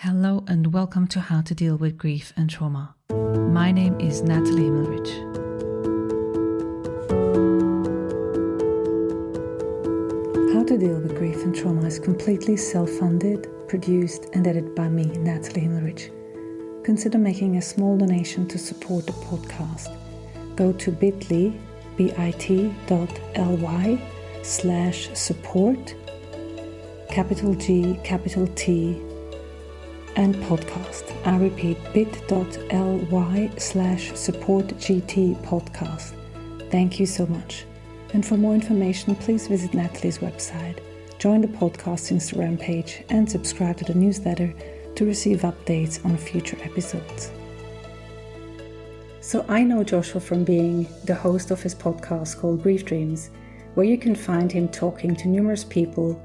Hello and welcome to How to Deal with Grief and Trauma. My name is Natalie Himmelrich. How to Deal with Grief and Trauma is completely self-funded, produced and edited by me, Natalie Himmelrich. Consider making a small donation to support the podcast. Go to bit.ly/support, capital G, capital T, and podcast. I repeat, bit.ly/supportgt podcast. Thank you so much. And for more information, please visit Natalie's website, join the podcast Instagram page, and subscribe to the newsletter to receive updates on future episodes. So I know Joshua from being the host of his podcast called Grief Dreams, where you can find him talking to numerous people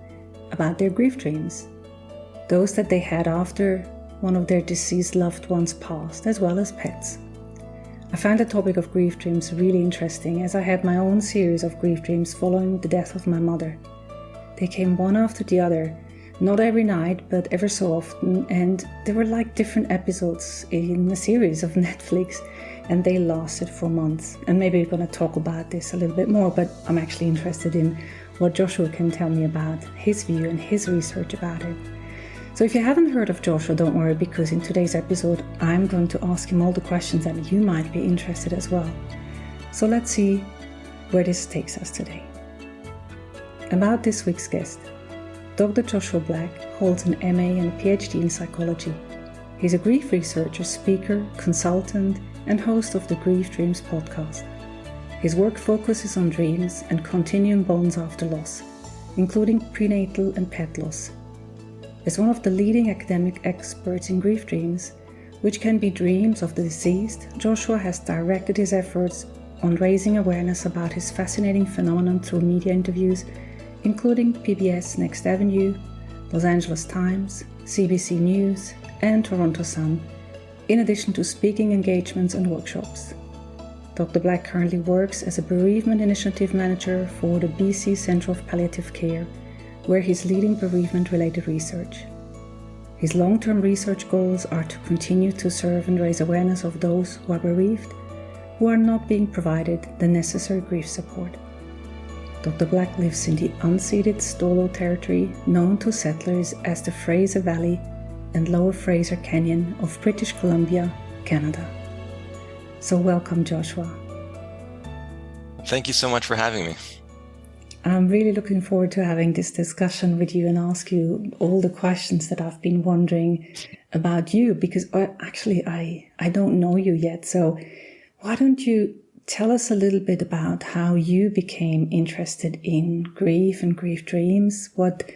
about their grief dreams. Those that they had after one of their deceased loved ones passed, as well as pets. I found the topic of grief dreams really interesting, as I had my own series of grief dreams following the death of my mother. They came one after the other, not every night, but ever so often, and they were like different episodes in a series of Netflix, and they lasted for months. And maybe we're going to talk about this a little bit more, but I'm actually interested in what Joshua can tell me about his view and his research about it. So if you haven't heard of Joshua, don't worry, because in today's episode, I'm going to ask him all the questions that you might be interested as well. So let's see where this takes us today. About this week's guest, Dr. Joshua Black holds an MA and a PhD in psychology. He's a grief researcher, speaker, consultant, and host of the Grief Dreams podcast. His work focuses on dreams and continuing bonds after loss, including prenatal and pet loss. As one of the leading academic experts in grief dreams, which can be dreams of the deceased, Joshua has directed his efforts on raising awareness about his fascinating phenomenon through media interviews, including PBS Next Avenue, Los Angeles Times, CBC News, and Toronto Sun, in addition to speaking engagements and workshops. Dr. Black currently works as a bereavement initiative manager for the BC Centre of Palliative Care, where he's leading bereavement-related research. His long-term research goals are to continue to serve and raise awareness of those who are bereaved, who are not being provided the necessary grief support. Dr. Black lives in the unceded Stolo territory known to settlers as the Fraser Valley and Lower Fraser Canyon of British Columbia, Canada. So welcome, Joshua. Thank you so much for having me. I'm really looking forward to having this discussion with you and ask you all the questions that I've been wondering about you, because I don't know you yet. So why don't you tell us a little bit about how you became interested in grief and grief dreams, what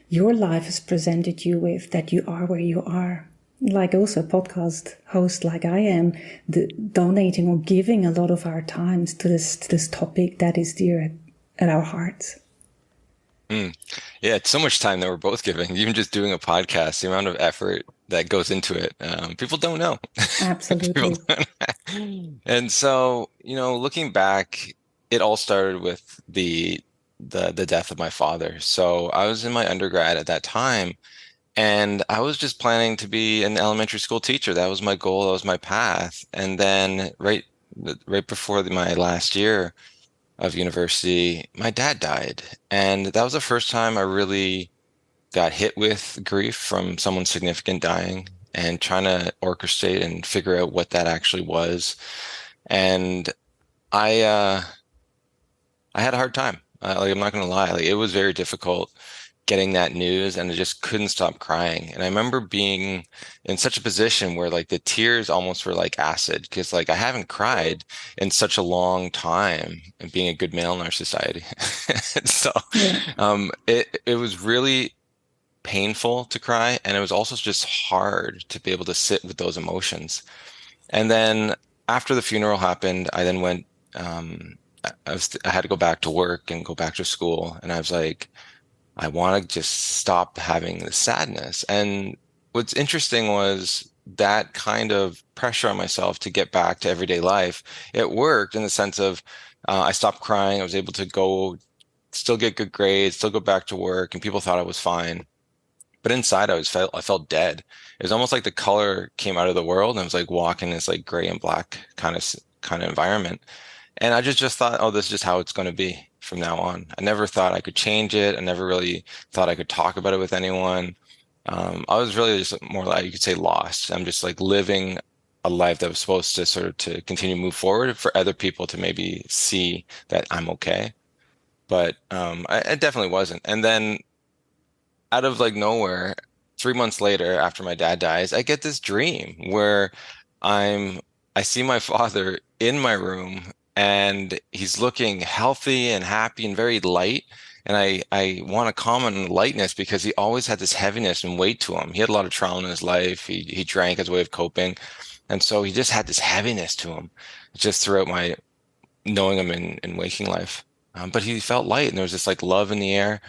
your life has presented you with that you are where you are? Like also a podcast host like I am, donating or giving a lot of our times to this topic that is dear at our hearts. Yeah, it's so much time that we're both giving. Even just doing a podcast, the amount of effort that goes into it, people don't know. Absolutely. And so, looking back, it all started with the death of my father. So I was in my undergrad at that time, and I was just planning to be an elementary school teacher. That was my goal. That was my path. And then right before my last year of university, my dad died. And that was the first time I really got hit with grief from someone significant dying and trying to orchestrate and figure out what that actually was. And I had a hard time. I'm not going to lie. It was very difficult getting that news, and I just couldn't stop crying. And I remember being in such a position where the tears almost were like acid, because I haven't cried in such a long time, and being a good male in our society. So it was really painful to cry, and it was also just hard to be able to sit with those emotions. And then after the funeral happened, I then went, I had to go back to work and go back to school, and I was like, I want to just stop having the sadness. And what's interesting was that kind of pressure on myself to get back to everyday life. It worked in the sense of I stopped crying. I was able to go, still get good grades, still go back to work, and people thought I was fine. but inside I felt dead. It was almost like the color came out of the world and I was like walking this like gray and black kind of environment. And I just thought, oh, this is just how it's going to be from now on. I never thought I could change it. I never really thought I could talk about it with anyone. I was really just more like you could say lost. I'm just like living a life that was supposed to sort of to continue to move forward for other people to maybe see that I'm okay. But I definitely wasn't. And then out of like nowhere, 3 months later, after my dad dies, I get this dream where I'm I see my father in my room and he's looking healthy and happy and very light. And I want to comment on the lightness because he always had this heaviness and weight to him. He had a lot of trauma in his life. He drank as a way of coping. And so he just had this heaviness to him just throughout my knowing him in waking life. But he felt light and there was this like love in the air.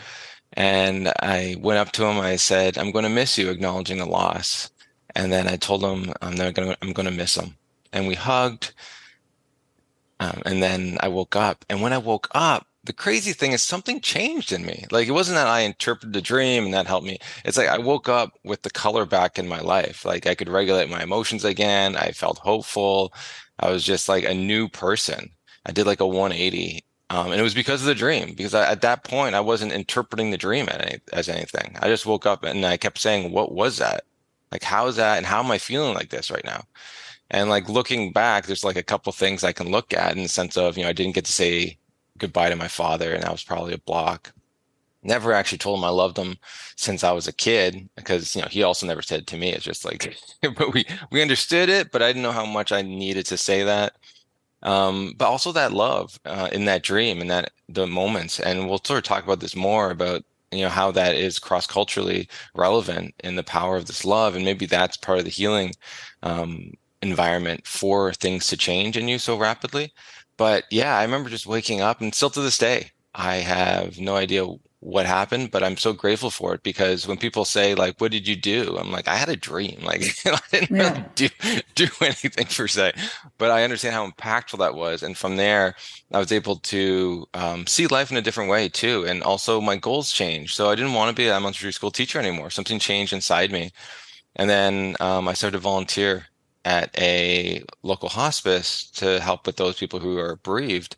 And I went up to him. I said, "I'm going to miss you," acknowledging the loss. And then I told him I'm going to miss him. And we hugged. And then I woke up. And when I woke up, the crazy thing is something changed in me. Like it wasn't that I interpreted the dream and that helped me. It's like I woke up with the color back in my life. Like I could regulate my emotions again. I felt hopeful. I was just like a new person. I did like a 180. And it was because of the dream, because at that point, I wasn't interpreting the dream as anything. I just woke up and I kept saying, what was that? Like, how is that? And how am I feeling like this right now? And like looking back, there's like a couple things I can look at in the sense of, I didn't get to say goodbye to my father, and that was probably a block. Never actually told him I loved him since I was a kid because, he also never said it to me. It's just like, but we understood it, but I didn't know how much I needed to say that. But also that love in that dream and that the moments. And we'll sort of talk about this more about, how that is cross-culturally relevant in the power of this love. And maybe that's part of the healing environment for things to change in you so rapidly. But yeah, I remember just waking up and still to this day, I have no idea what happened, but I'm so grateful for it because when people say like, "What did you do?" I'm like, I had a dream. Like I didn't Yeah. really do anything per se, but I understand how impactful that was. And from there, I was able to see life in a different way too. And also my goals changed. So I didn't want to be an elementary school teacher anymore. Something changed inside me. And then I started to volunteer at a local hospice to help with those people who are bereaved.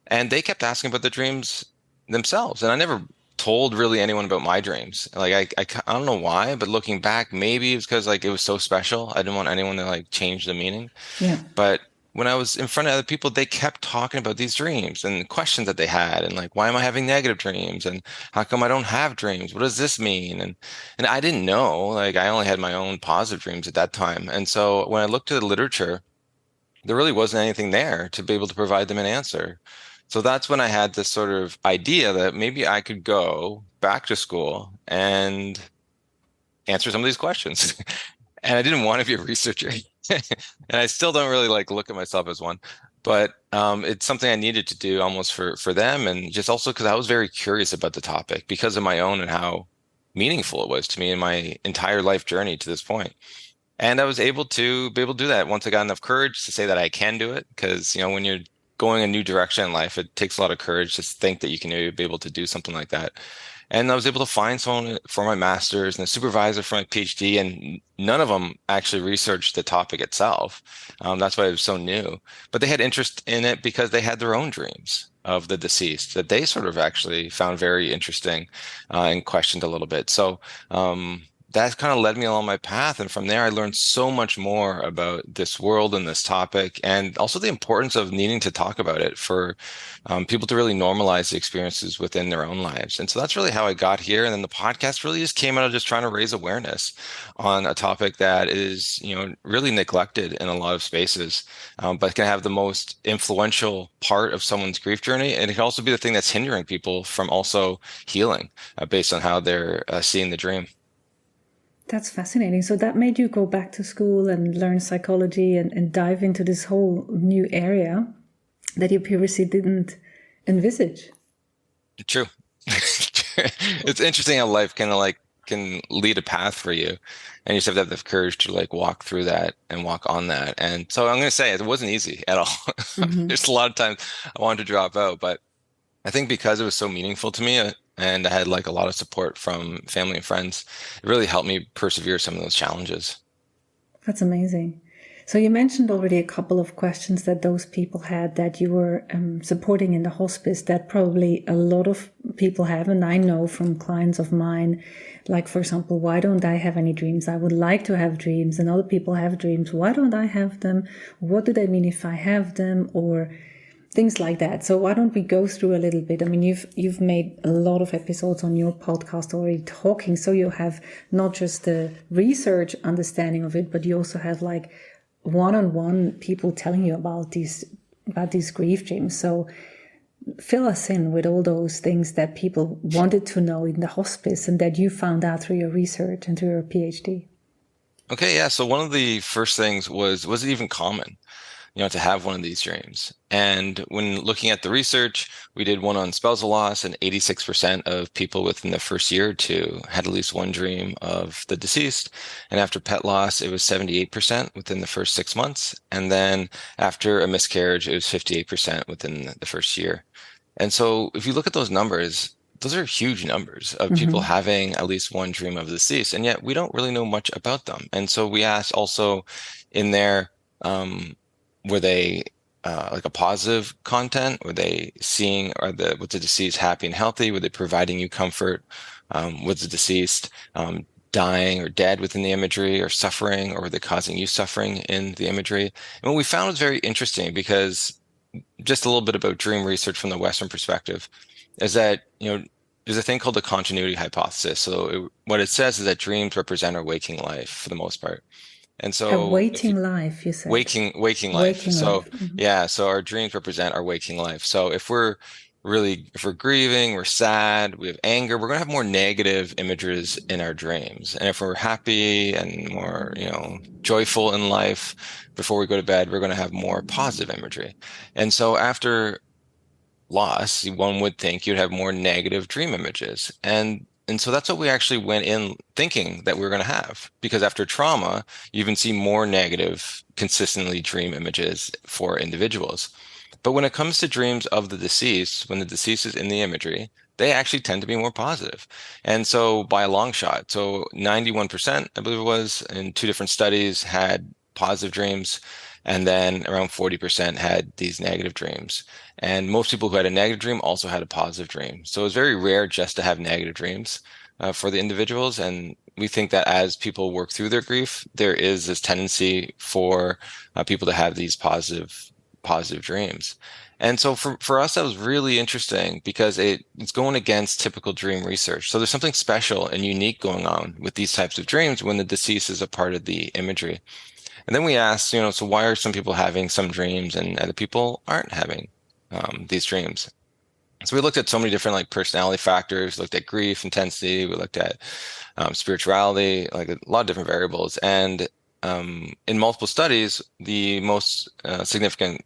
And they kept asking about the dreams themselves. And I never told really anyone about my dreams. Like I don't know why, but looking back, maybe it's because like it was so special. I didn't want anyone to like change the meaning. Yeah. But when I was in front of other people, they kept talking about these dreams and questions that they had, and like, why am I having negative dreams? And how come I don't have dreams? What does this mean? And I didn't know. Like, I only had my own positive dreams at that time. And so when I looked at the literature, there really wasn't anything there to be able to provide them an answer. So that's when I had this sort of idea that maybe I could go back to school and answer some of these questions. And I didn't want to be a researcher. And I still don't really like look at myself as one, but it's something I needed to do almost for them, and just also because I was very curious about the topic because of my own and how meaningful it was to me in my entire life journey to this point. And I was able to be able to do that once I got enough courage to say that I can do it. Because, when you're going a new direction in life, it takes a lot of courage to think that you can be able to do something like that. And I was able to find someone for my master's and a supervisor for my PhD, and none of them actually researched the topic itself. That's why it was so new. But they had interest in it because they had their own dreams of the deceased that they sort of actually found very interesting and questioned a little bit. So that kind of led me along my path. And from there, I learned so much more about this world and this topic, and also the importance of needing to talk about it for people to really normalize the experiences within their own lives. And so that's really how I got here. And then the podcast really just came out of just trying to raise awareness on a topic that is, really neglected in a lot of spaces, but can have the most influential part of someone's grief journey. And it can also be the thing that's hindering people from also healing based on how they're seeing the dream. That's fascinating. So that made you go back to school and learn psychology and dive into this whole new area that you previously didn't envisage. True. It's interesting how life kind of like can lead a path for you, and you just have to have the courage to like walk through that and walk on that. And so I'm going to say it wasn't easy at all. Mm-hmm. There's a lot of times I wanted to drop out, but I think because it was so meaningful to me, and I had like a lot of support from family and friends. It really helped me persevere some of those challenges. That's amazing. So you mentioned already a couple of questions that those people had that you were supporting in the hospice that probably a lot of people have. And I know from clients of mine, like, for example, why don't I have any dreams? I would like to have dreams, and other people have dreams. Why don't I have them? What do they mean if I have them? Or things like that. So why don't we go through a little bit? I mean, you've made a lot of episodes on your podcast already talking, so you have not just the research understanding of it, but you also have like one-on-one people telling you about these grief dreams. So fill us in with all those things that people wanted to know in the hospice and that you found out through your research and through your PhD. Okay, yeah. So one of the first things was it even common, to have one of these dreams? And when looking at the research, we did one on spousal loss, and 86% of people within the first year or two had at least one dream of the deceased. And after pet loss, it was 78% within the first 6 months. And then after a miscarriage, it was 58% within the first year. And so if you look at those numbers, those are huge numbers of people Mm-hmm. having at least one dream of the deceased, and yet we don't really know much about them. And so we asked also in there, were they like a positive content? Were they seeing, was the deceased happy and healthy? Were they providing you comfort? Was the deceased dying or dead within the imagery or suffering, or were they causing you suffering in the imagery? And what we found was very interesting, because just a little bit about dream research from the Western perspective is that, there's a thing called the continuity hypothesis. So what it says is that dreams represent our waking life for the most part. And A so if waiting life, you said. waking life. Waking So life. Mm-hmm. yeah, so our dreams represent our waking life. So if we're grieving, we're sad, we have anger, we're going to have more negative images in our dreams. And if we're happy and more, joyful in life before we go to bed, we're going to have more positive imagery. And so after loss, one would think you'd have more negative dream images. And so that's what we actually went in thinking that we were going to have. Because after trauma, you even see more negative, consistently dream images for individuals. But when it comes to dreams of the deceased, when the deceased is in the imagery, they actually tend to be more positive. And so by a long shot, so 91%, I believe it was, in two different studies had positive dreams. And then around 40% had these negative dreams. And most people who had a negative dream also had a positive dream. So it's very rare just to have negative dreams for the individuals. And we think that as people work through their grief, there is this tendency for people to have these positive dreams. And so for us, that was really interesting, because it's going against typical dream research. So there's something special and unique going on with these types of dreams when the deceased is a part of the imagery. And then we asked, so why are some people having some dreams and other people aren't having these dreams? So we looked at so many different like personality factors, looked at grief intensity, we looked at spirituality, like a lot of different variables. And in multiple studies, the most significant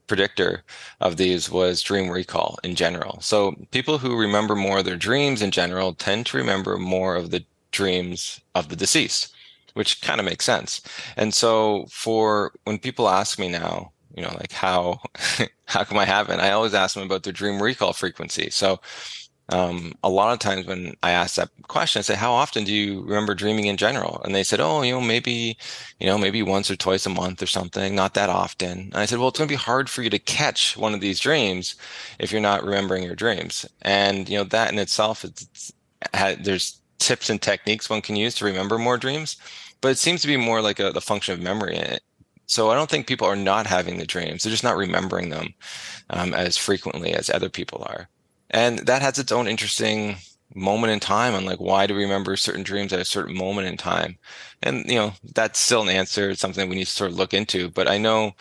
predictor of these was dream recall in general. So people who remember more of their dreams in general tend to remember more of the dreams of the deceased, which kind of makes sense. And so for when people ask me now, like how come I haven't? I always ask them about their dream recall frequency. So a lot of times when I ask that question, I say, how often do you remember dreaming in general? And they said, oh, maybe once or twice a month or something, not that often. And I said, well, it's going to be hard for you to catch one of these dreams if you're not remembering your dreams. And, that in itself, there's tips and techniques one can use to remember more dreams, but it seems to be more like the function of memory in it. So I don't think people are not having the dreams. They're just not remembering them as frequently as other people are. And that has its own interesting moment in time on like, why do we remember certain dreams at a certain moment in time? And, that's still an answer. It's something we need to sort of look into. But I know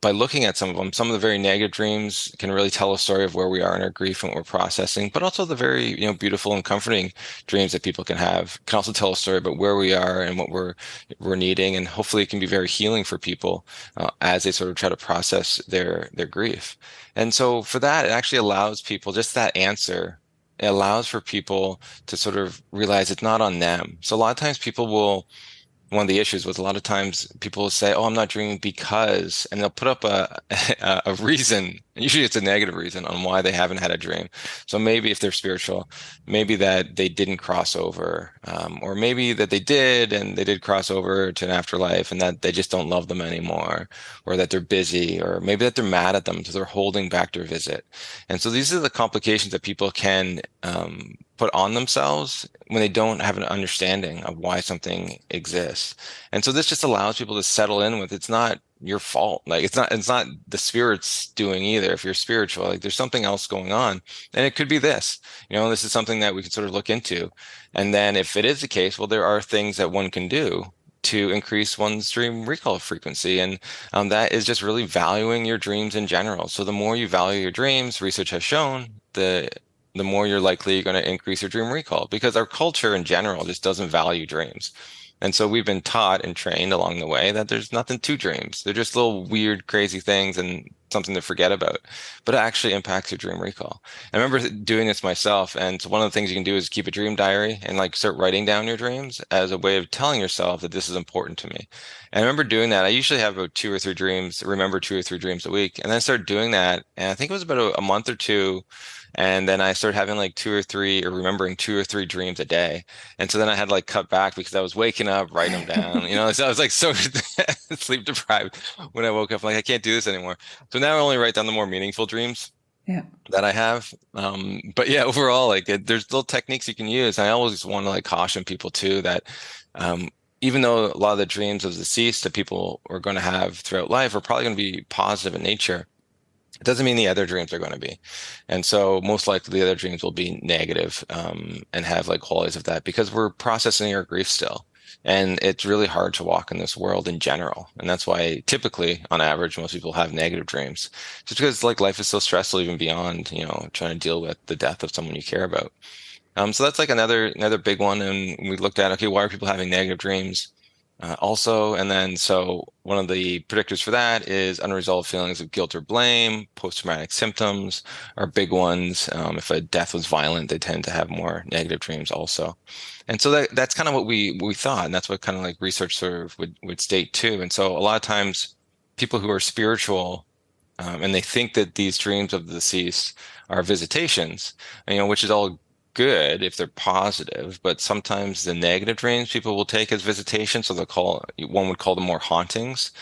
by looking at some of them, some of the very negative dreams can really tell a story of where we are in our grief and what we're processing, but also the very, beautiful and comforting dreams that people can have can also tell a story about where we are and what we're needing. And hopefully it can be very healing for people as they sort of try to process their grief. And so for that, it actually allows people just that answer. It allows for people to sort of realize it's not on them. So a lot of times people will one of the issues was a lot of times people will say, "Oh, I'm not dreaming because," and they'll put up a reason. Usually, it's a negative reason on why they haven't had a dream. So maybe if they're spiritual, maybe that they didn't cross over, or maybe that they did and they did cross over to an afterlife, and that they just don't love them anymore, or that they're busy, or maybe that they're mad at them, so they're holding back their visit. And so these are the complications that people can put on themselves when they don't have an understanding of why something exists. And so this just allows people to settle in with it's not your fault. Like it's not the spirit's doing either. If you're spiritual, like there's something else going on. And it could be this. This is something that we can sort of look into. And then if it is the case, well, there are things that one can do to increase one's dream recall frequency. And that is just really valuing your dreams in general. So the more you value your dreams, research has shown, the more you're likely going to increase your dream recall, because our culture in general just doesn't value dreams. And so we've been taught and trained along the way that there's nothing to dreams. They're just little weird, crazy things and something to forget about. But it actually impacts your dream recall. I remember doing this myself. And so one of the things you can do is keep a dream diary and like start writing down your dreams as a way of telling yourself that this is important to me. And I remember doing that. I usually have about 2 or 3 dreams, remember 2 or 3 dreams a week. And then I started doing that. And I think it was about a month or two. And then I started having like 2 or 3 or remembering 2 or 3 dreams a day. And so then I had to like cut back because I was waking up, writing them down. So I was like so sleep deprived when I woke up. I'm like, I can't do this anymore. So now I only write down the more meaningful dreams Yeah. that I have. But yeah, overall, like there's little techniques you can use. I always want to like caution people too that even though a lot of the dreams of the deceased that people are going to have throughout life are probably going to be positive in nature, it doesn't mean the other dreams are going to be. And so most likely the other dreams will be negative, and have like qualities of that because we're processing our grief still. And it's really hard to walk in this world in general. And that's why typically on average, most people have negative dreams just because like life is so stressful, even beyond, trying to deal with the death of someone you care about. So that's like another big one. And we looked at, okay, why are people having negative dreams? Also, and then so one of the predictors for that is unresolved feelings of guilt or blame. Post-traumatic symptoms are big ones. If a death was violent, they tend to have more negative dreams also. And so that's kind of what we thought, and that's what kind of like research sort of would state too. And so a lot of times people who are spiritual, and they think that these dreams of the deceased are visitations, which is all good if they're positive, but sometimes the negative dreams people will take as visitation. So one would call them more hauntings.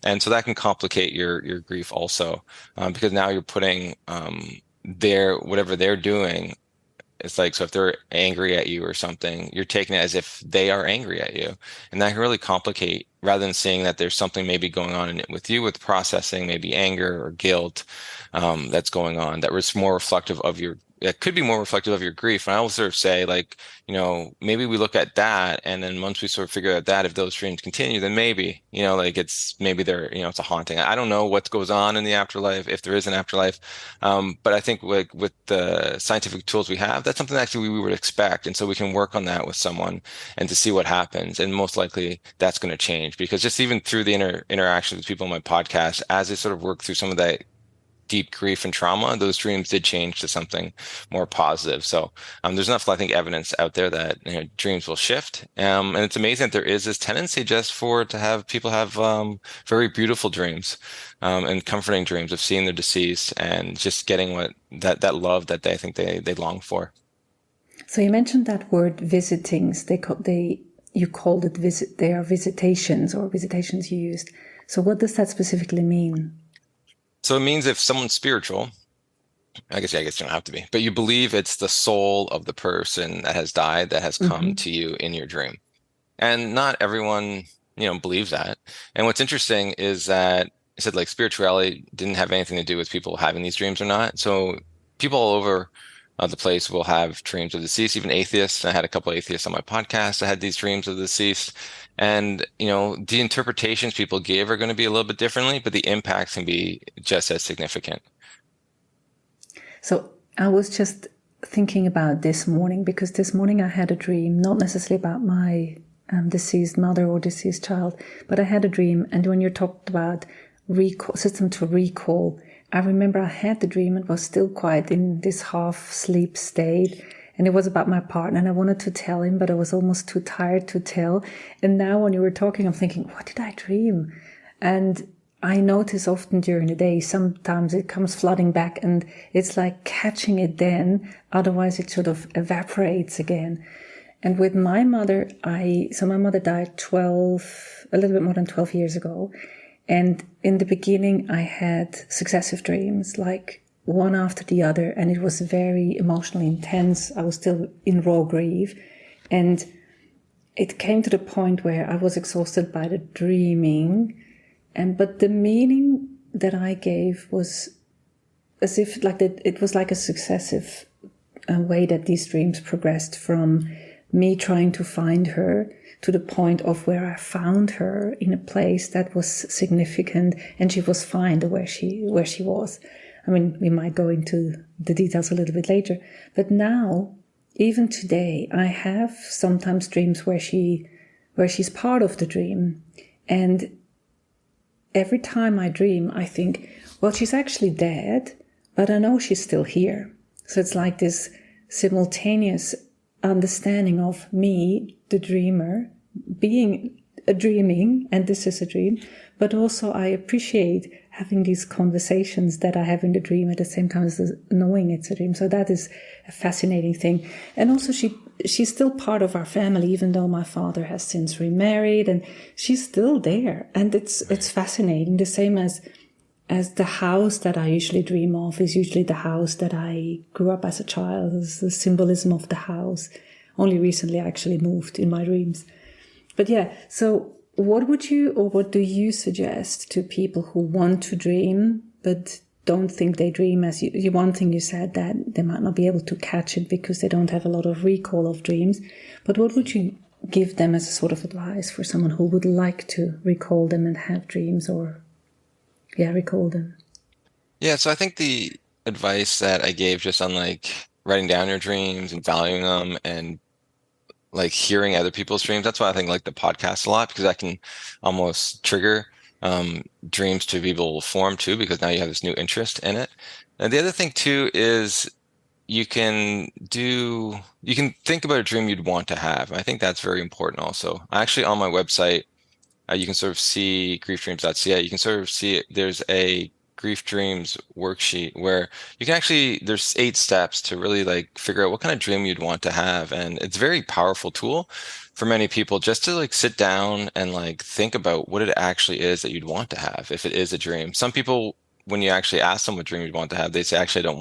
And so that can complicate your grief also, because now you're putting, whatever they're doing. It's like, so if they're angry at you or something, you're taking it as if they are angry at you. And that can really complicate, rather than seeing that there's something maybe going on in it with you, with processing maybe anger or guilt, that's going on that was more reflective of it could be more reflective of your grief. And I always sort of say, like, maybe we look at that, and then once we sort of figure out that if those dreams continue, then maybe, like maybe it's a haunting. I don't know what goes on in the afterlife, if there is an afterlife. But I think with the scientific tools we have, that's something actually we would expect. And so we can work on that with someone and to see what happens. And most likely that's going to change, because just even through the interactions with people on my podcast, as they sort of work through some of that deep grief and trauma, those dreams did change to something more positive. So there's enough, I think, evidence out there that dreams will shift. And it's amazing that there is this tendency just to have people have very beautiful dreams, and comforting dreams of seeing their deceased and just getting that love that they think they long for. So you mentioned that word visitings. You called it they are visitations, or visitations you used. So what does that specifically mean? So it means if someone's spiritual, I guess you don't have to be, but you believe it's the soul of the person that has died that has come to you in your dream. And not everyone, believes that. And what's interesting is that I said like spirituality didn't have anything to do with people having these dreams or not. So people all over the place will have dreams of the deceased, even atheists. I had a couple of atheists on my podcast that had these dreams of the deceased. And, the interpretations people give are going to be a little bit differently, but the impacts can be just as significant. So I was just thinking about this morning, because this morning I had a dream, not necessarily about my deceased mother or deceased child, but I had a dream. And when you talked about system to recall, I remember I had the dream and was still quite in this half sleep state. and it was about my partner, and I wanted to tell him, but I was almost too tired to tell. And now when you were talking, I'm thinking, what did I dream? And I notice often during the day, sometimes it comes flooding back, and it's like catching it then, otherwise it sort of evaporates again. And with my mother, so my mother died a little bit more than 12 years ago. And in the beginning, I had successive dreams, like one after the other, and it was very emotionally intense. I was still in raw grief. And it came to the point where I was exhausted by the dreaming. But the meaning that I gave was as if like that, it was like a successive way that these dreams progressed from me trying to find her to the point of where I found her in a place that was significant, and she was fine where she was. I mean, we might go into the details a little bit later, but now, even today, I have sometimes dreams where she's part of the dream, and every time I dream, I think, well, she's actually dead, but I know she's still here. So it's like this simultaneous understanding of me, the dreamer, being dreaming, and this is a dream, but also I appreciate having these conversations that I have in the dream at the same time as knowing it's a dream. So that is a fascinating thing. And also she's still part of our family, even though my father has since remarried, and she's still there. And it's fascinating. The same as the house that I usually dream of is usually the house that I grew up as a child. It's the symbolism of the house. Only recently I actually moved in my dreams. But yeah, so what do you suggest to people who want to dream but don't think they dream? As you one thing you said, that they might not be able to catch it because they don't have a lot of recall of dreams. But what would you give them as a sort of advice for someone who would like to recall them and have dreams, or recall them? Yeah, so I think the advice that I gave just on like writing down your dreams and valuing them and like hearing other people's dreams, that's why I think like the podcast a lot, because I can almost trigger dreams to be able to form too, because now you have this new interest in it. And the other thing too is you can think about a dream you'd want to have. I think that's very important also. Actually, on my website, you can sort of see griefdreams.ca. You can sort of see there's a Grief Dreams worksheet where you can there's 8 steps to really like figure out what kind of dream you'd want to have. And it's a very powerful tool for many people just to like sit down and like think about what it actually is that you'd want to have if it is a dream. Some people, when you actually ask them what dream you'd want to have, they say, actually, I don't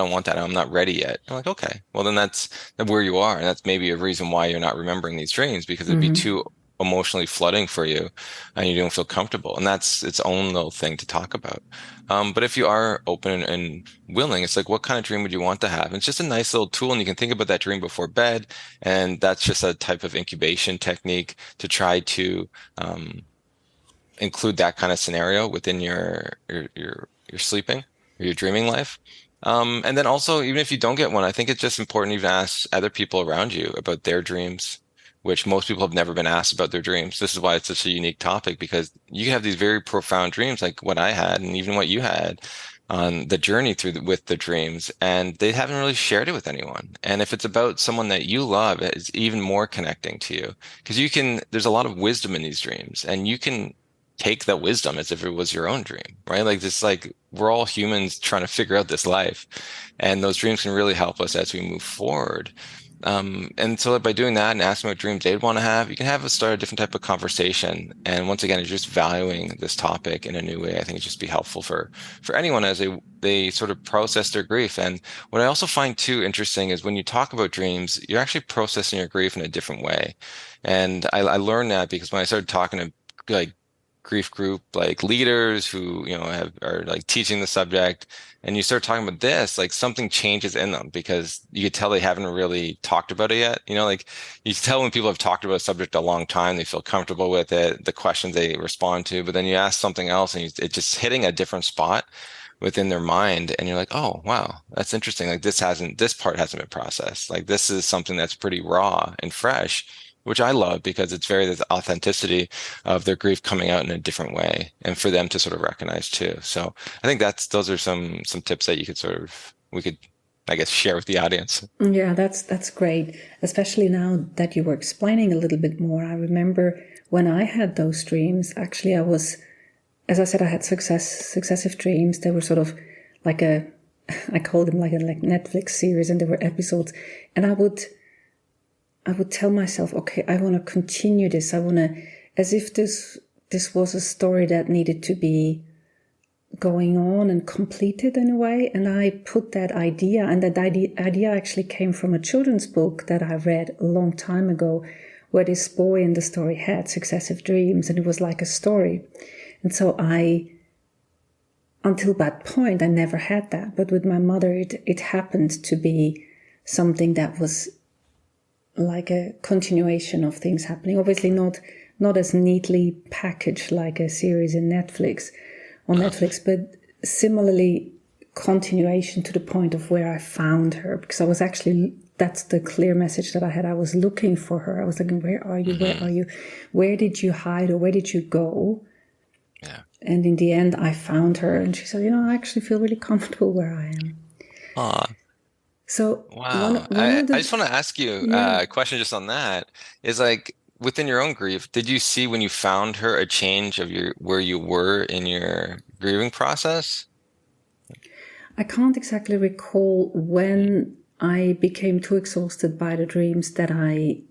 want that. I'm not ready yet. I'm like, okay, well then that's where you are. And that's maybe a reason why you're not remembering these dreams, because it'd be too emotionally flooding for you and you don't feel comfortable. And that's its own little thing to talk about. But if you are open and willing, it's like, what kind of dream would you want to have? And it's just a nice little tool. And you can think about that dream before bed. And that's just a type of incubation technique to try to include that kind of scenario within your sleeping or your dreaming life. And then also, even if you don't get one, I think it's just important even to ask other people around you about their dreams, which most people have never been asked about their dreams. This is why it's such a unique topic, because you have these very profound dreams like what I had and even what you had on the journey with the dreams, and they haven't really shared it with anyone. And if it's about someone that you love, it's even more connecting to you, because there's a lot of wisdom in these dreams, and you can take that wisdom as if it was your own dream, right? Like this, like we're all humans trying to figure out this life, and those dreams can really help us as we move forward. And so by doing that and asking what dreams they'd want to have, you can start a different type of conversation. And once again, it's just valuing this topic in a new way. I think it just be helpful for anyone as they sort of process their grief. And what I also find too interesting is when you talk about dreams, you're actually processing your grief in a different way. And I learned that because when I started talking to like grief group like leaders who are like teaching the subject, and you start talking about this, like something changes in them, because you could tell they haven't really talked about it yet. Like you can tell when people have talked about a subject a long time, they feel comfortable with it, the questions they respond to, but then you ask something else and it's just hitting a different spot within their mind, and you're like, oh wow, that's interesting. Like this part hasn't been processed. Like this is something that's pretty raw and fresh, which I love, because it's this authenticity of their grief coming out in a different way, and for them to sort of recognize too. So I think those are some tips that you could we could I guess, share with the audience. Yeah, that's great. Especially now that you were explaining a little bit more. I remember when I had those dreams, actually I was, as I said, I had successive dreams. They were sort of like a I called them like a Netflix series, and there were episodes. And I would tell myself, okay, I want to continue this. I want to, as if this was a story that needed to be going on and completed in a way. And I put that idea, and that idea actually came from a children's book that I read a long time ago, where this boy in the story had successive dreams, and it was like a story. And so until that point, I never had that. But with my mother, it happened to be something that was like a continuation of things happening. Obviously not as neatly packaged like a series in Netflix, but similarly continuation to the point of where I found her, because I was actually, that's the clear message that I had. I was looking for her. I was thinking, where are you? Where are you? Where did you hide, or where did you go? Yeah. And in the end, I found her, and she said, I actually feel really comfortable where I am. Aw, So wow. one of I the, just want to ask you yeah, a question just on that. Is like within your own grief, did you see when you found her a change of your where you were in your grieving process? I can't exactly recall when I became too exhausted by the dreams that I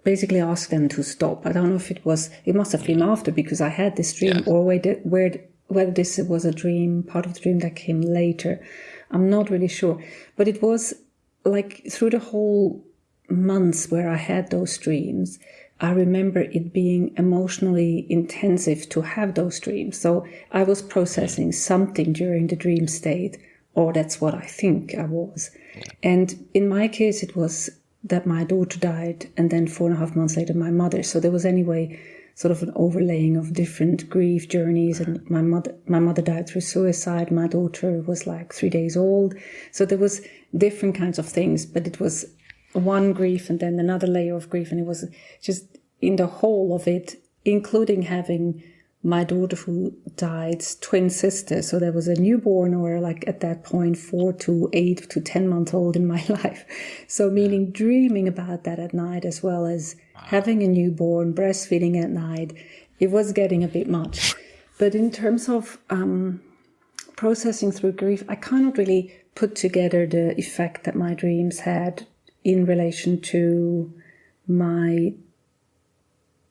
basically asked them to stop. I don't know if it must have been after, because I had this dream, Yeah. or whether this was a dream, part of the dream that came later. I'm not really sure. But it was like through the whole months where I had those dreams, I remember it being emotionally intensive to have those dreams. So I was processing something during the dream state, or that's what I think I was. And in my case, it was that my daughter died, and then 4.5 months later, my mother. So there was anyway sort of an overlaying of different grief journeys. And my mother died through suicide. My daughter was like 3 days old. So there was different kinds of things, but it was one grief and then another layer of grief. And it was just in the whole of it, including having my daughter who died's twin sister. So there was a newborn, or like at that point, 4 to 8 to 10 months old in my life. So meaning dreaming about that at night, as well as having a newborn, breastfeeding at night, it was getting a bit much. But in terms of processing through grief, I cannot really put together the effect that my dreams had in relation to my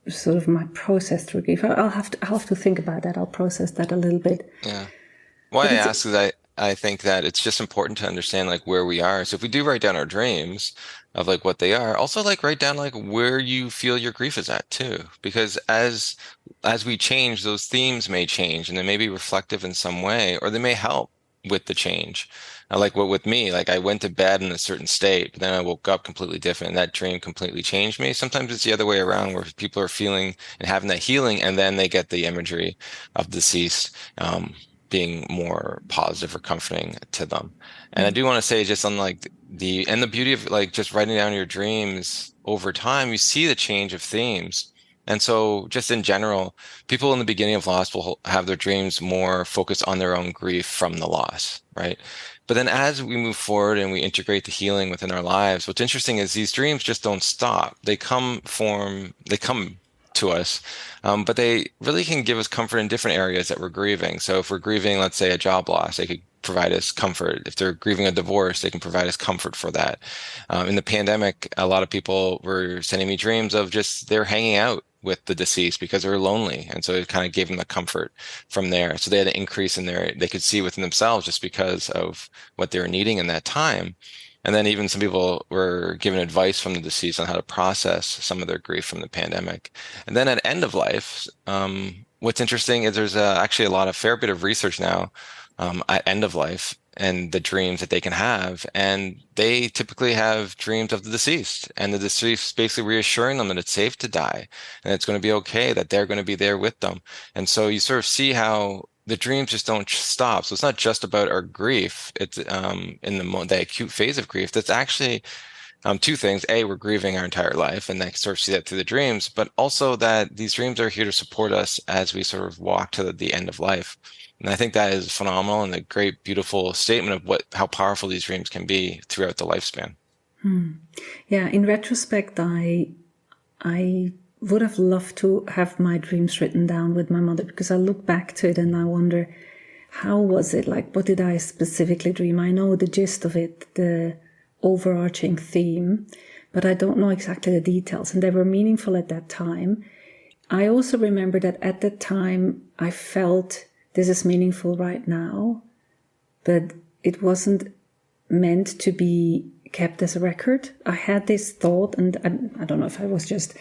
sort of my process through grief. I'll have to think about that. I'll process that a little bit. Yeah. Why But I it's ask is I think that it's just important to understand like where we are. So if we do write down our dreams of like what they are, also like write down like where you feel your grief is at too. Because as we change, those themes may change and they may be reflective in some way, or they may help with the change. Like what with me, like I went to bed in a certain state, but then I woke up completely different, and that dream completely changed me. Sometimes it's the other way around, where people are feeling and having that healing, and then they get the imagery of deceased. Being more positive or comforting to them. And I do want to say just on like the beauty of like just writing down your dreams over time, you see the change of themes. And so just in general, people in the beginning of loss will have their dreams more focused on their own grief from the loss, right? But then as we move forward and we integrate the healing within our lives, what's interesting is these dreams just don't stop. They come to us, but they really can give us comfort in different areas that we're grieving. So if we're grieving, let's say, a job loss, they could provide us comfort. If they're grieving a divorce, they can provide us comfort for that. In the pandemic, a lot of people were sending me dreams of just they're hanging out with the deceased because they were lonely. And so it kind of gave them the comfort from there. So they had an increase in they could see within themselves just because of what they were needing in that time. And then even some people were given advice from the deceased on how to process some of their grief from the pandemic. And then at end of life, what's interesting is there's actually a lot of fair bit of research now at end of life and the dreams that they can have. And they typically have dreams of the deceased, and the deceased basically reassuring them that it's safe to die and it's going to be okay, that they're going to be there with them. And so you sort of see how the dreams just don't stop. So it's not just about our grief. It's in the acute phase of grief. That's actually two things. A, we're grieving our entire life, and I sort of see that through the dreams, but also that these dreams are here to support us as we sort of walk to the end of life. And I think that is phenomenal and a great, beautiful statement of how powerful these dreams can be throughout the lifespan. Yeah, in retrospect, I would have loved to have my dreams written down with my mother, because I look back to it and I wonder, how was it? Like, what did I specifically dream? I know the gist of it, the overarching theme, but I don't know exactly the details, and they were meaningful at that time. I also remember that at that time I felt this is meaningful right now, but it wasn't meant to be kept as a record. I had this thought, and I don't know if I was just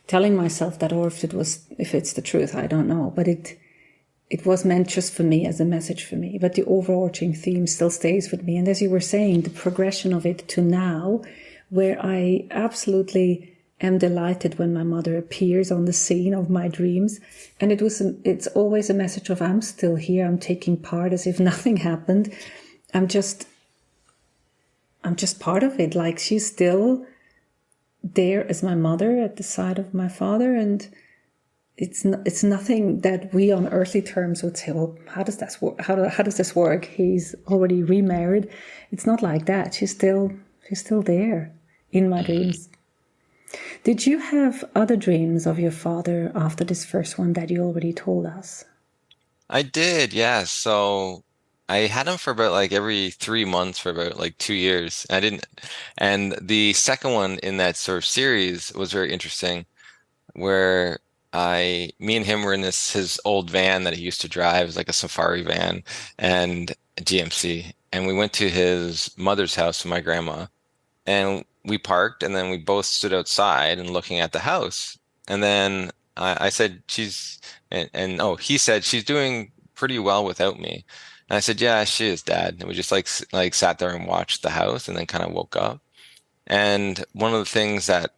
telling myself that, or if it's the truth, I don't know. But it was meant just for me, as a message for me. But the overarching theme still stays with me. And as you were saying, the progression of it to now, where I absolutely am delighted when my mother appears on the scene of my dreams. And it's always a message of, I'm still here, I'm taking part as if nothing happened. I'm just part of it. Like, she's still there as my mother at the side of my father, and it's nothing that we on earthly terms would say, well, how does this work? How does this work? He's already remarried. It's not like that. She's still there in my dreams. Did you have other dreams of your father after this first one that you already told us? I did, yeah. So I had him for about like every 3 months for about like 2 years. I didn't, and the second one in that sort of series was very interesting, where me and him were in his old van that he used to drive. It was like a safari van and a GMC. And we went to his mother's house with my grandma, and we parked, and then we both stood outside and looking at the house. And then I said, oh, he said, she's doing pretty well without me. And I said, yeah, she is, Dad. And we just like sat there and watched the house, and then kind of woke up. And one of the things that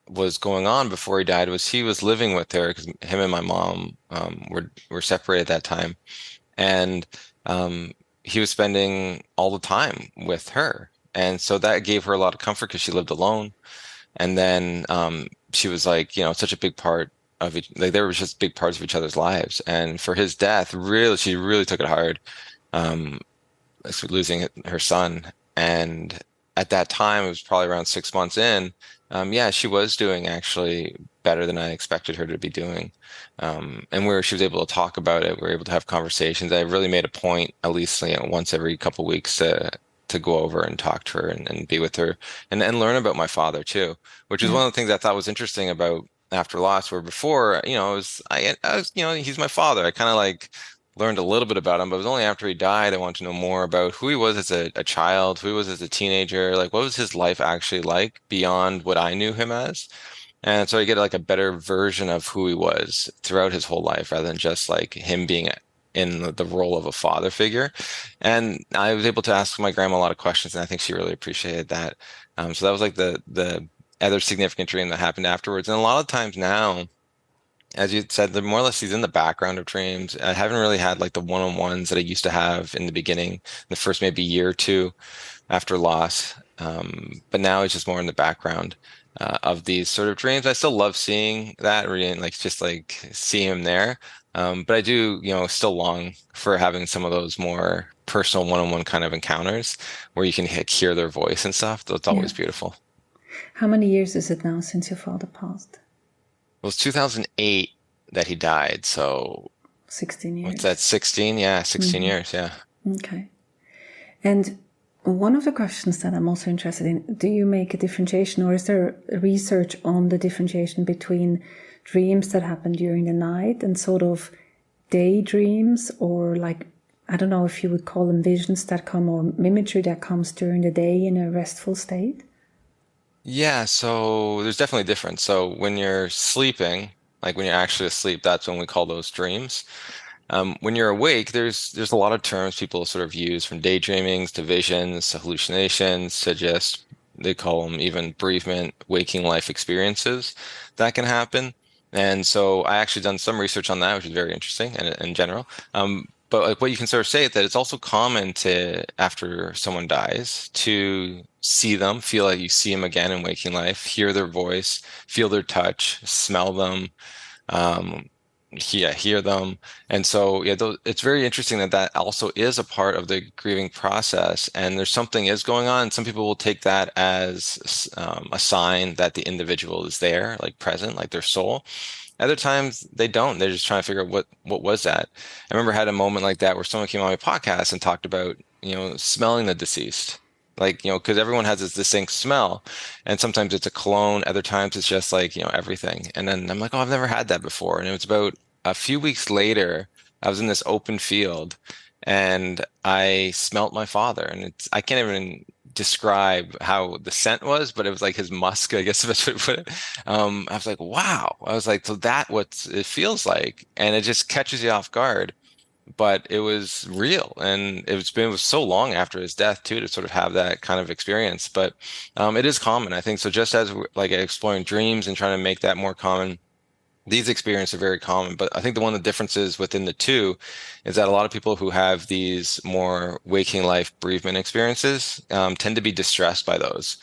was going on before he died was he was living with her, because him and my mom were separated at that time, and he was spending all the time with her, and so that gave her a lot of comfort because she lived alone. And then she was like, such a big part of each, like they were just big parts of each other's lives. And for his death, really, she really took it hard, um, losing her son. And at that time, it was probably around 6 months in. Yeah, she was doing actually better than I expected her to be doing. And where she was able to talk about it, we were able to have conversations. I really made a point, at least once every couple of weeks, to go over and talk to her and be with her and learn about my father too, which is Yeah. one of the things I thought was interesting about after loss, where before, I was, he's my father. I kind of like learned a little bit about him, but it was only after he died I wanted to know more about who he was as a child, who he was as a teenager, like what was his life actually like beyond what I knew him as. And so I get like a better version of who he was throughout his whole life rather than just like him being in the role of a father figure. And I was able to ask my grandma a lot of questions, and I think she really appreciated that. So that was like the other significant dream that happened afterwards. And a lot of times now, as you said, the more or less he's in the background of dreams. I haven't really had like the one-on-ones that I used to have in the beginning, the first maybe year or two after loss. But now it's just more in the background of these sort of dreams. I still love seeing that, reading, like just like see him there. But I do, still long for having some of those more personal one-on-one kind of encounters where you can hear their voice and stuff. That's Yeah. always beautiful. How many years is it now since your father passed? It was 2008 that he died. So 16 what's that, years. 16? Yeah, 16 years. Yeah. Okay. And one of the questions that I'm also interested in, do you make a differentiation, or is there research on the differentiation between dreams that happen during the night and sort of daydreams, or like, I don't know if you would call them visions that come, or mimicry that comes during the day in a restful state? Yeah, so there's definitely a difference. So when you're sleeping, like when you're actually asleep, that's when we call those dreams. When you're awake, there's a lot of terms people sort of use, from daydreamings to visions to hallucinations to just, they call them even bereavement, waking life experiences that can happen. And so I actually done some research on that, which is very interesting and in general. But like what you can sort of say is that it's also common to, after someone dies, to see them, feel like you see them again in waking life, hear their voice, feel their touch, smell them. Um, hear them. And so, yeah, it's very interesting that that also is a part of the grieving process. And there's something is going on. Some people will take that as a sign that the individual is there, like present, like their soul. Other times they don't. They're just trying to figure out what was that. I remember I had a moment like that where someone came on my podcast and talked about, smelling the deceased. Like, because everyone has this distinct smell, and sometimes it's a cologne, other times it's just like, everything. And then I'm like, oh, I've never had that before. And it was about a few weeks later, I was in this open field and I smelt my father. And I can't even describe how the scent was, but it was like his musk, I guess that's what put it. I was like, wow. I was like, so that what it feels like. And it just catches you off guard. But it was real, and it was so long after his death too to sort of have that kind of experience. But it is common, I think. So just as we're like exploring dreams and trying to make that more common, these experiences are very common. But I think one of the differences within the two is that a lot of people who have these more waking life bereavement experiences tend to be distressed by those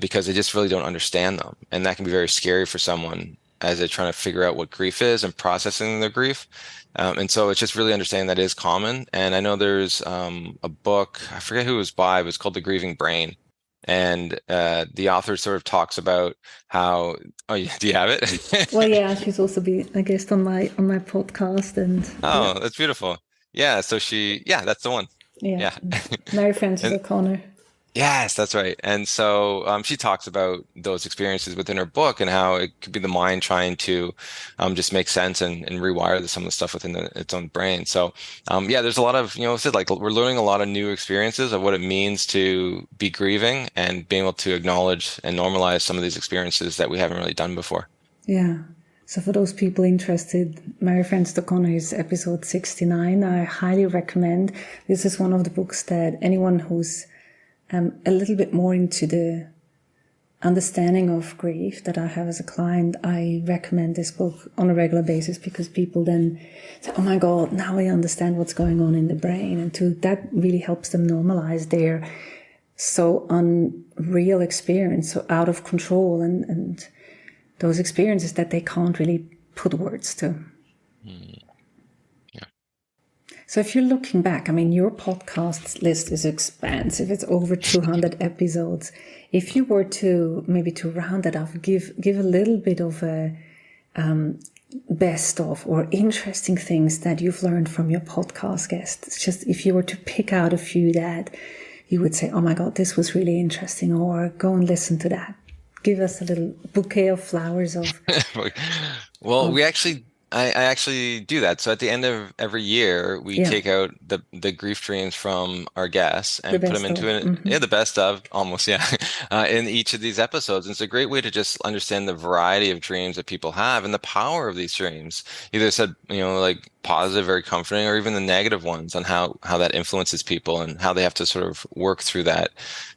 because they just really don't understand them. And that can be very scary for someone as they're trying to figure out what grief is and processing their grief. And so it's just really understanding that is common. And I know there's a book, I forget who it was by, but it's called The Grieving Brain. And the author sort of talks about how, oh, do you have it? Well, yeah, she's also been a guest on my podcast, and yeah, Oh, that's beautiful. Yeah. So yeah, that's the one. yeah, Yeah. Mary Frances And O'Connor. yes, that's right. And so she talks about those experiences within her book and how it could be the mind trying to just make sense and rewire some of the stuff within its own brain. So yeah, there's a lot of, said like we're learning a lot of new experiences of what it means to be grieving and being able to acknowledge and normalize some of these experiences that we haven't really done before. Yeah. So for those people interested, Mary Frances O'Connor is episode 69. I highly recommend. This is one of the books that anyone who's a little bit more into the understanding of grief that I have as a client, I recommend this book on a regular basis, because people then say, oh my God, now I understand what's going on in the brain. And that really helps them normalize their so unreal experience, so out of control, and those experiences that they can't really put words to. Yeah. So if you're looking back, I mean, your podcast list is expansive. It's over 200 episodes. If you were to maybe to round it off, give a little bit of a best of or interesting things that you've learned from your podcast guests. Just if you were to pick out a few that you would say, oh my God, this was really interesting, or go and listen to that. Give us a little bouquet of flowers of. Well, I actually do that. So at the end of every year, we take out the grief dreams from our guests and put them into the best of almost, yeah, in each of these episodes. And it's a great way to just understand the variety of dreams that people have and the power of these dreams. Either said, like positive, very comforting, or even the negative ones on how that influences people and how they have to sort of work through that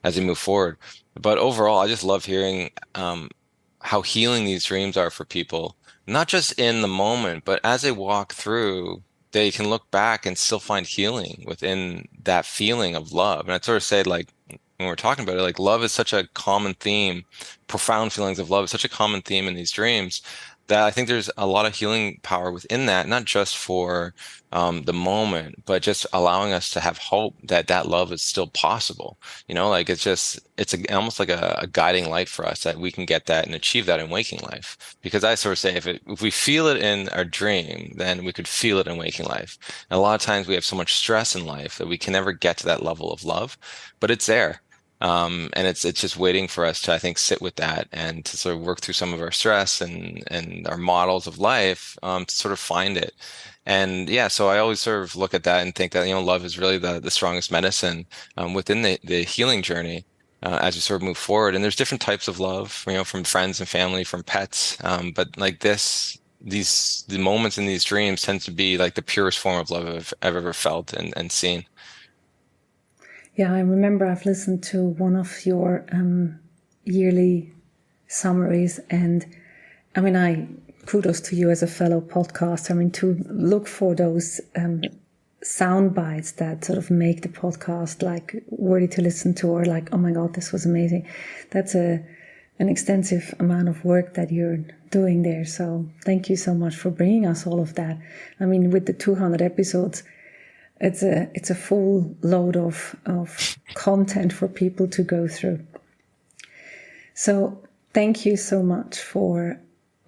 as they move forward. But overall, I just love hearing how healing these dreams are for people, not just in the moment, but as they walk through, they can look back and still find healing within that feeling of love. And I'd sort of say, like, when we're talking about it, like love is such a common theme, profound feelings of love is such a common theme in these dreams that I think there's a lot of healing power within that, not just for the moment, but just allowing us to have hope that that love is still possible. Like almost like a guiding light for us that we can get that and achieve that in waking life. Because I sort of say if we feel it in our dream, then we could feel it in waking life. And a lot of times we have so much stress in life that we can never get to that level of love, but it's there. And it's just waiting for us to, I think, sit with that and to sort of work through some of our stress and our models of life to sort of find it. And yeah, so I always sort of look at that and think that, love is really the strongest medicine within the healing journey as we sort of move forward. And there's different types of love, from friends and family, from pets. But like the moments in these dreams tend to be like the purest form of love I've ever felt and seen. Yeah, I remember I've listened to one of your yearly summaries, and I mean, kudos to you as a fellow podcaster. I mean, to look for those sound bites that sort of make the podcast like worthy to listen to, or like, oh my God, this was amazing. That's a an extensive amount of work that you're doing there. So thank you so much for bringing us all of that. I mean, with the 200 episodes, it's a full load of content for people to go through. So thank you so much for,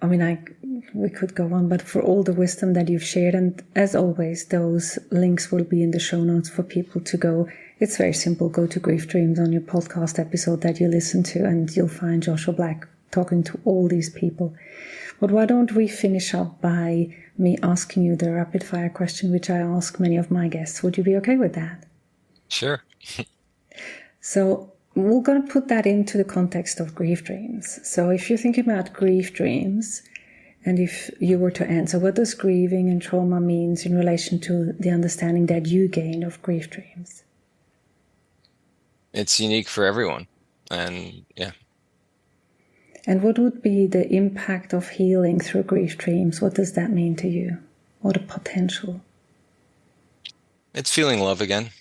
we could go on, but for all the wisdom that you've shared. And as always, those links will be in the show notes for people to go. It's very simple. Go to Grief Dreams on your podcast episode that you listen to, and you'll find Joshua Black talking to all these people. But why don't we finish up by me asking you the rapid fire question, which I ask many of my guests. Would you be okay with that? Sure. So we're going to put that into the context of grief dreams. So if you're thinking about grief dreams, and if you were to answer, what does grieving and trauma means in relation to the understanding that you gain of grief dreams? It's unique for everyone. And yeah. And what would be the impact of healing through grief dreams? What does that mean to you? Or the potential? It's feeling love again.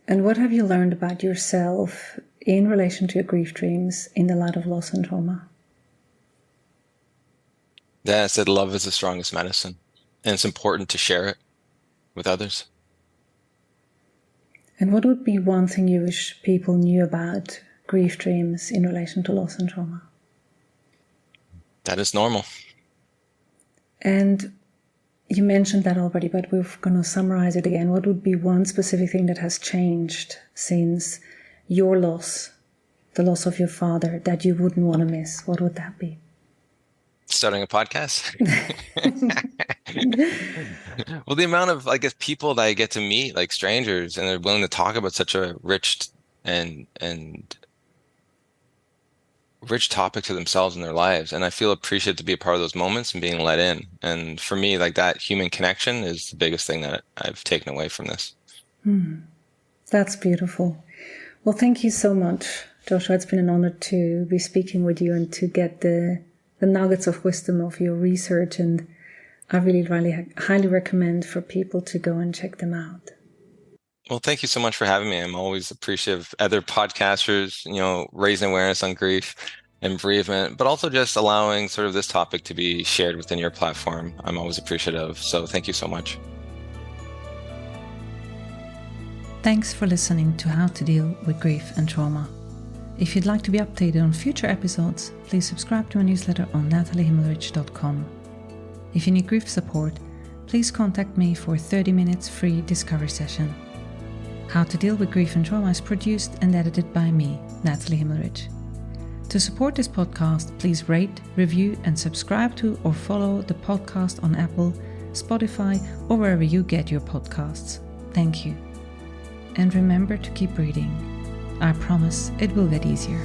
And what have you learned about yourself in relation to your grief dreams in the light of loss and trauma? Yeah, I said love is the strongest medicine. And it's important to share it with others. And what would be one thing you wish people knew about grief dreams in relation to loss and trauma? That is normal. And you mentioned that already, but we're going to summarize it again. What would be one specific thing that has changed since your loss, the loss of your father, that you wouldn't want to miss? What would that be? Starting a podcast. Well, the amount of, people that I get to meet, like strangers, and they're willing to talk about such a rich and rich topic to themselves and their lives. And I feel appreciated to be a part of those moments and being let in. And for me, that human connection is the biggest thing that I've taken away from this. That's beautiful. Well, thank you so much, Joshua. It's been an honor to be speaking with you and to get the nuggets of wisdom of your research. And I really highly recommend for people to go and check them out. Well, thank you so much for having me. I'm always appreciative of other podcasters, raising awareness on grief and bereavement, but also just allowing sort of this topic to be shared within your platform. I'm always appreciative. So thank you so much. Thanks for listening to How to Deal with Grief and Trauma. If you'd like to be updated on future episodes, please subscribe to my newsletter on nataliehimmelrich.com. If you need grief support, please contact me for a 30 minutes free discovery session. How to Deal with Grief and Trauma is produced and edited by me, Natalie Himmelrich. To support this podcast, please rate, review, and subscribe to or follow the podcast on Apple, Spotify, or wherever you get your podcasts. Thank you. And remember to keep breathing. I promise it will get easier.